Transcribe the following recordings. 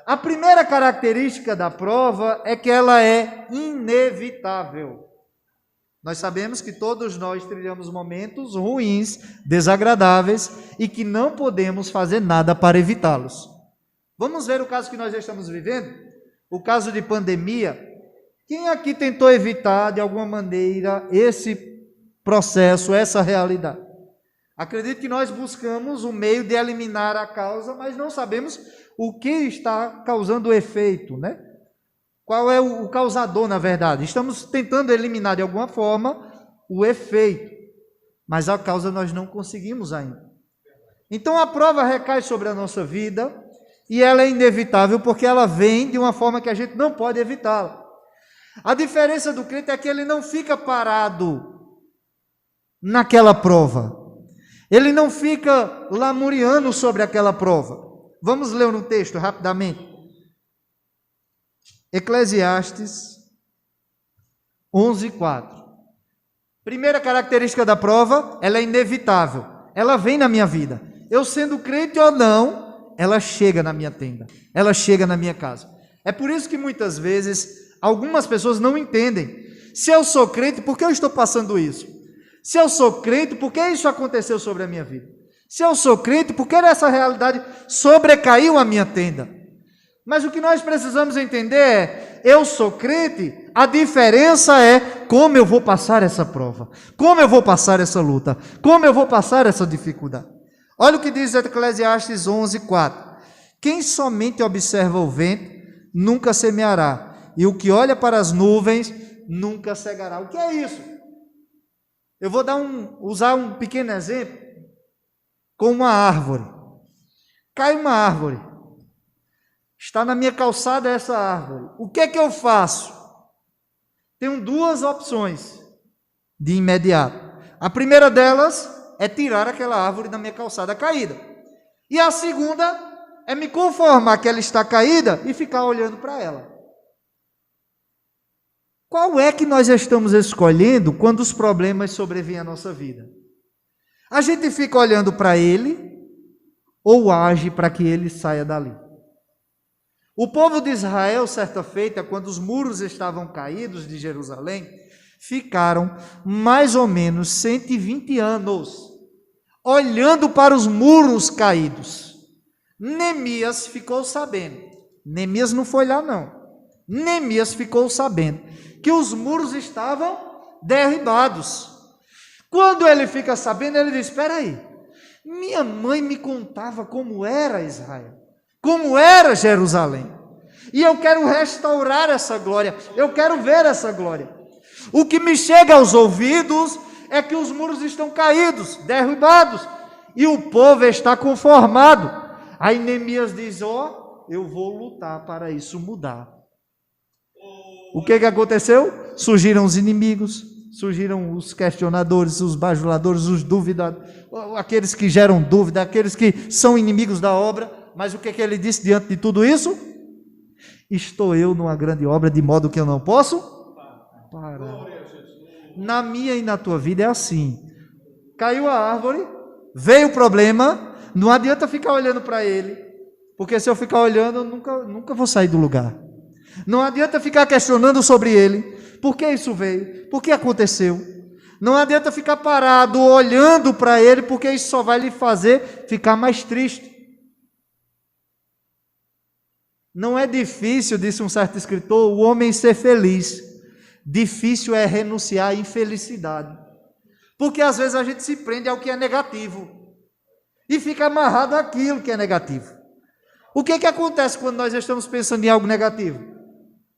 A primeira característica da prova é que ela é inevitável. Nós sabemos que todos nós trilhamos momentos ruins, desagradáveis, e que não podemos fazer nada para evitá-los. Vamos ver o caso que nós estamos vivendo? O caso de pandemia. Quem aqui tentou evitar, de alguma maneira, esse processo, essa realidade? Acredito que nós buscamos um meio de eliminar a causa, mas não sabemos o que está causando o efeito, né? Qual é o causador, na verdade? Estamos tentando eliminar de alguma forma o efeito, mas a causa nós não conseguimos ainda. Então a prova recai sobre a nossa vida e ela é inevitável porque ela vem de uma forma que a gente não pode evitá-la. A diferença do crente é que ele não fica parado naquela prova. Ele não fica lamuriando sobre aquela prova. Vamos ler um texto rapidamente. Eclesiastes 11:4. Primeira característica da prova, ela é inevitável. Ela vem na minha vida. Eu sendo crente ou não, ela chega na minha tenda. Ela chega na minha casa. É por isso que muitas vezes algumas pessoas não entendem. Se eu sou crente, por que eu estou passando isso? Se eu sou crente, por que isso aconteceu sobre a minha vida? Se eu sou crente, por que essa realidade sobrecaiu a minha tenda? Mas o que nós precisamos entender é, eu sou crente, a diferença é como eu vou passar essa prova, como eu vou passar essa luta, como eu vou passar essa dificuldade. Olha o que diz Eclesiastes 11:4. Quem somente observa o vento, nunca semeará, e o que olha para as nuvens, nunca cegará. O que é isso? Eu vou usar um pequeno exemplo com uma árvore. Cai uma árvore. Está na minha calçada essa árvore. O que é que eu faço? Tenho duas opções de imediato. A primeira delas é tirar aquela árvore da minha calçada caída. E a segunda é me conformar que ela está caída e ficar olhando para ela. Qual é que nós estamos escolhendo quando os problemas sobrevêm à nossa vida? A gente fica olhando para ele ou age para que ele saia dali? O povo de Israel, certa feita, quando os muros estavam caídos de Jerusalém, ficaram mais ou menos 120 anos olhando para os muros caídos. Neemias ficou sabendo. Neemias não foi lá não. Neemias ficou sabendo que os muros estavam derribados. Quando ele fica sabendo, ele diz, espera aí, minha mãe me contava como era Israel, como era Jerusalém, e eu quero restaurar essa glória, eu quero ver essa glória. O que me chega aos ouvidos é que os muros estão caídos, derribados, e o povo está conformado. Aí Neemias diz, eu vou lutar para isso mudar. O que aconteceu? Surgiram os inimigos, surgiram os questionadores, os bajuladores, os duvidadores, aqueles que geram dúvida, aqueles que são inimigos da obra. Mas o que ele disse diante de tudo isso? Estou eu numa grande obra, de modo que eu não posso parar. Na minha e na tua vida é assim. Caiu a árvore, veio o problema, não adianta ficar olhando para ele, porque se eu ficar olhando, eu nunca vou sair do lugar. Não adianta ficar questionando sobre ele, por que isso veio, por que aconteceu. Não adianta ficar parado olhando para ele, porque isso só vai lhe fazer ficar mais triste. Não é difícil, disse um certo escritor, o homem ser feliz. Difícil é renunciar à infelicidade. Porque às vezes a gente se prende ao que é negativo e fica amarrado àquilo que é negativo. O que acontece quando nós estamos pensando em algo negativo?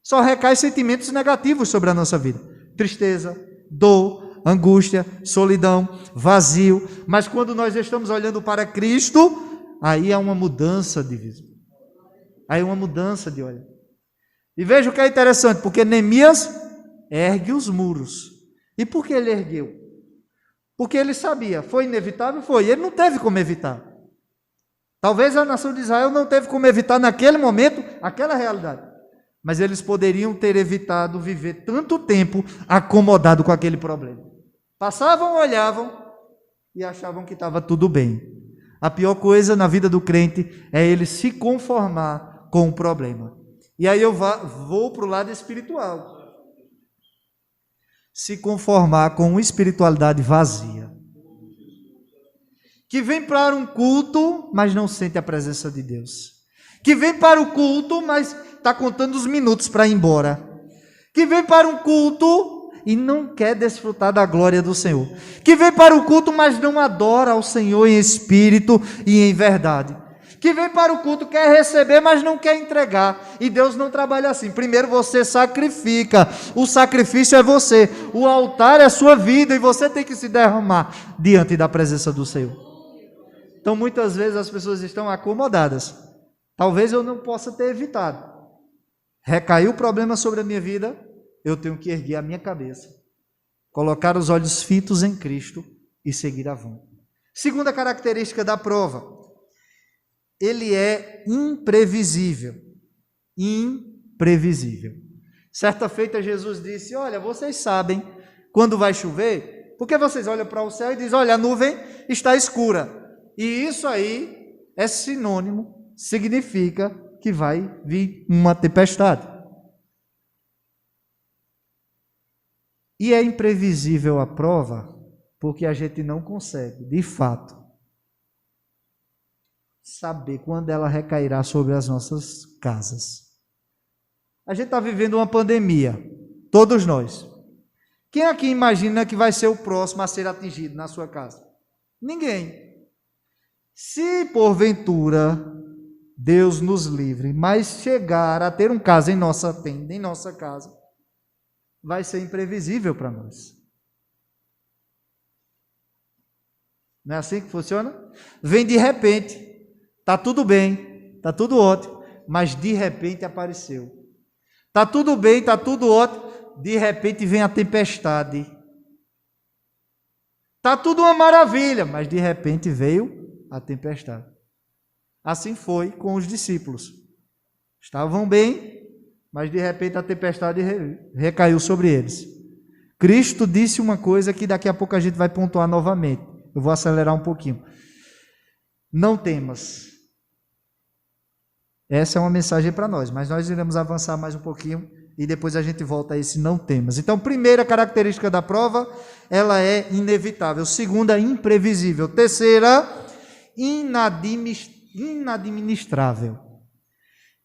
Só recai sentimentos negativos sobre a nossa vida. Tristeza, dor, angústia, solidão, vazio. Mas quando nós estamos olhando para Cristo, aí há uma mudança de visão. Aí uma mudança de olhar. E veja o que é interessante, porque Neemias ergue os muros. E por que ele ergueu? Porque ele sabia, foi inevitável? Foi, ele não teve como evitar. Talvez a nação de Israel não teve como evitar naquele momento, aquela realidade. Mas eles poderiam ter evitado viver tanto tempo acomodado com aquele problema. Passavam, olhavam e achavam que estava tudo bem. A pior coisa na vida do crente é ele se conformar com o problema. E aí eu vou para o lado espiritual. Se conformar com uma espiritualidade vazia. Que vem para um culto, mas não sente a presença de Deus. Que vem para o culto, mas está contando os minutos para ir embora. Que vem para um culto e não quer desfrutar da glória do Senhor. Que vem para o culto, mas não adora ao Senhor em espírito e em verdade. Que vem para o culto, quer receber, mas não quer entregar. E Deus não trabalha assim. Primeiro você sacrifica. O sacrifício é você. O altar é a sua vida e você tem que se derramar diante da presença do Senhor. Então muitas vezes as pessoas estão acomodadas. Talvez eu não possa ter evitado. Recaiu o problema sobre a minha vida, eu tenho que erguer a minha cabeça, colocar os olhos fitos em Cristo e seguir avante. Segunda característica da prova, ele é imprevisível. Imprevisível. Certa feita Jesus disse, olha, vocês sabem quando vai chover, porque vocês olham para o céu e dizem, olha, a nuvem está escura. E isso aí é sinônimo, significa que vai vir uma tempestade. E é imprevisível a prova, porque a gente não consegue, de fato, saber quando ela recairá sobre as nossas casas. A gente está vivendo uma pandemia, todos nós. Quem aqui imagina que vai ser o próximo a ser atingido na sua casa? Ninguém. Se porventura Deus nos livre, mas chegar a ter um caso em nossa tenda, em nossa casa, vai ser imprevisível para nós. Não é assim que funciona? Vem de repente, está tudo bem, está tudo ótimo, mas de repente apareceu. Está tudo bem, está tudo ótimo, de repente vem a tempestade. Está tudo uma maravilha, mas de repente veio a tempestade. Assim foi com os discípulos. Estavam bem, mas de repente a tempestade recaiu sobre eles. Cristo disse uma coisa que daqui a pouco a gente vai pontuar novamente. Eu vou acelerar um pouquinho. Não temas. Essa é uma mensagem para nós, mas nós iremos avançar mais um pouquinho e depois a gente volta a esse não temas. Então, primeira característica da prova, ela é inevitável. Segunda, imprevisível. Terceira, inadministrável.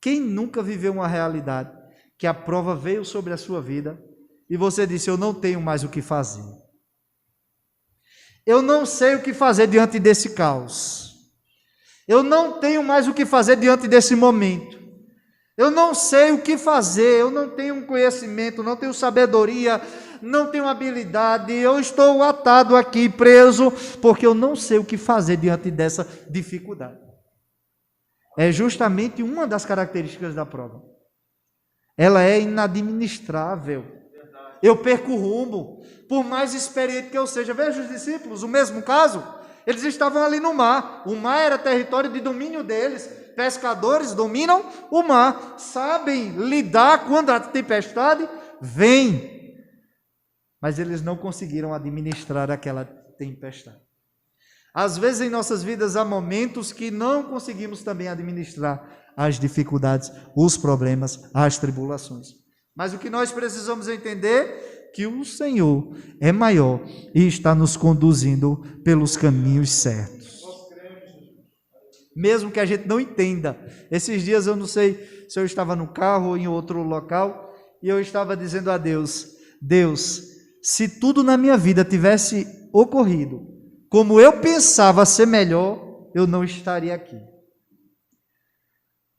Quem nunca viveu uma realidade que a prova veio sobre a sua vida e você disse, eu não tenho mais o que fazer. Eu não sei o que fazer diante desse caos. Eu não tenho mais o que fazer diante desse momento. Eu não sei o que fazer, eu não tenho conhecimento, não tenho sabedoria, não tenho habilidade, eu estou atado aqui, preso, porque eu não sei o que fazer diante dessa dificuldade. É justamente uma das características da prova. Ela é inadministrável. Eu perco o rumo, por mais experiente que eu seja. Veja os discípulos, o mesmo caso, eles estavam ali no mar. O mar era território de domínio deles. Pescadores dominam o mar, sabem lidar quando a tempestade vem. Mas eles não conseguiram administrar aquela tempestade. Às vezes em nossas vidas há momentos que não conseguimos também administrar as dificuldades, os problemas, as tribulações. Mas o que nós precisamos entender é que o Senhor é maior e está nos conduzindo pelos caminhos certos. Mesmo que a gente não entenda. Esses dias eu não sei se eu estava no carro ou em outro local e eu estava dizendo a Deus, Deus, se tudo na minha vida tivesse ocorrido como eu pensava ser melhor, eu não estaria aqui.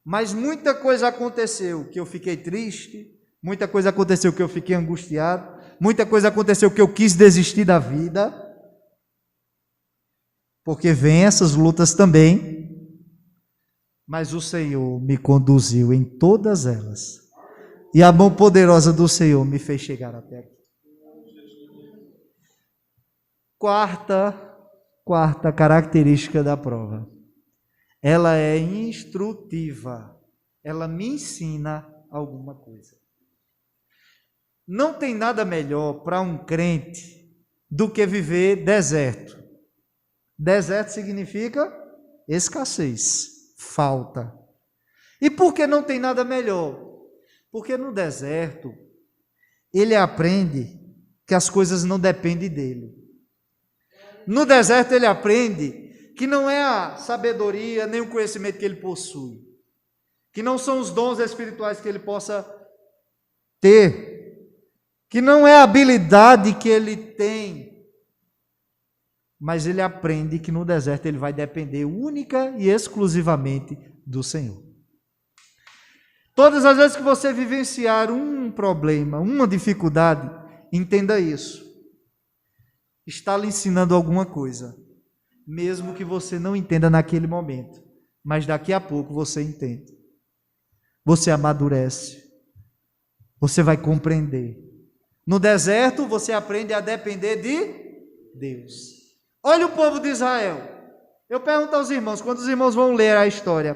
Mas muita coisa aconteceu que eu fiquei triste, muita coisa aconteceu que eu fiquei angustiado, muita coisa aconteceu que eu quis desistir da vida, porque vem essas lutas também, mas o Senhor me conduziu em todas elas, e a mão poderosa do Senhor me fez chegar até aqui. Quarta característica da prova. Ela é instrutiva. Ela me ensina alguma coisa. Não tem nada melhor para um crente do que viver deserto. Deserto significa escassez, falta. E por que não tem nada melhor? Porque no deserto, ele aprende que as coisas não dependem dele. No deserto, ele aprende que não é a sabedoria nem o conhecimento que ele possui, que não são os dons espirituais que ele possa ter, que não é a habilidade que ele tem, mas ele aprende que no deserto ele vai depender única e exclusivamente do Senhor. Todas as vezes que você vivenciar um problema, uma dificuldade, entenda isso. Está lhe ensinando alguma coisa, mesmo que você não entenda naquele momento, mas daqui a pouco você entende. Você amadurece, você vai compreender. No deserto, você aprende a depender de Deus. Olha o povo de Israel. Eu pergunto aos irmãos, quando os irmãos vão ler a história,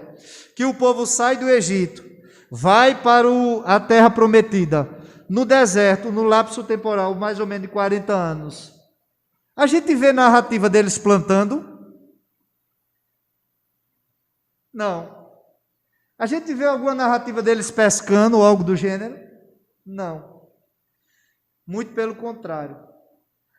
que o povo sai do Egito, vai para a terra prometida, no deserto, no lapso temporal, mais ou menos de 40 anos. A gente vê a narrativa deles plantando? Não. A gente vê alguma narrativa deles pescando ou algo do gênero? Não. Muito pelo contrário.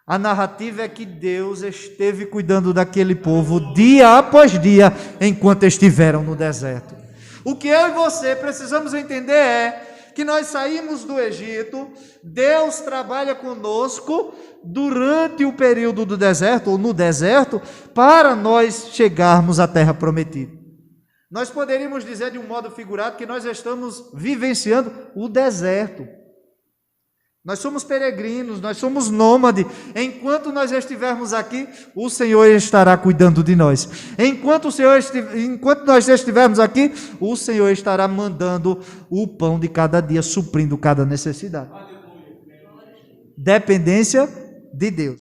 A narrativa é que Deus esteve cuidando daquele povo dia após dia, enquanto estiveram no deserto. O que eu e você precisamos entender é que nós saímos do Egito, Deus trabalha conosco durante o período do deserto, ou no deserto, para nós chegarmos à terra prometida. Nós poderíamos dizer de um modo figurado que nós estamos vivenciando o deserto. Nós somos peregrinos, nós somos nômades. Enquanto nós estivermos aqui, o Senhor estará cuidando de nós. Enquanto nós estivermos aqui, o Senhor estará mandando o pão de cada dia, suprindo cada necessidade. Dependência de Deus.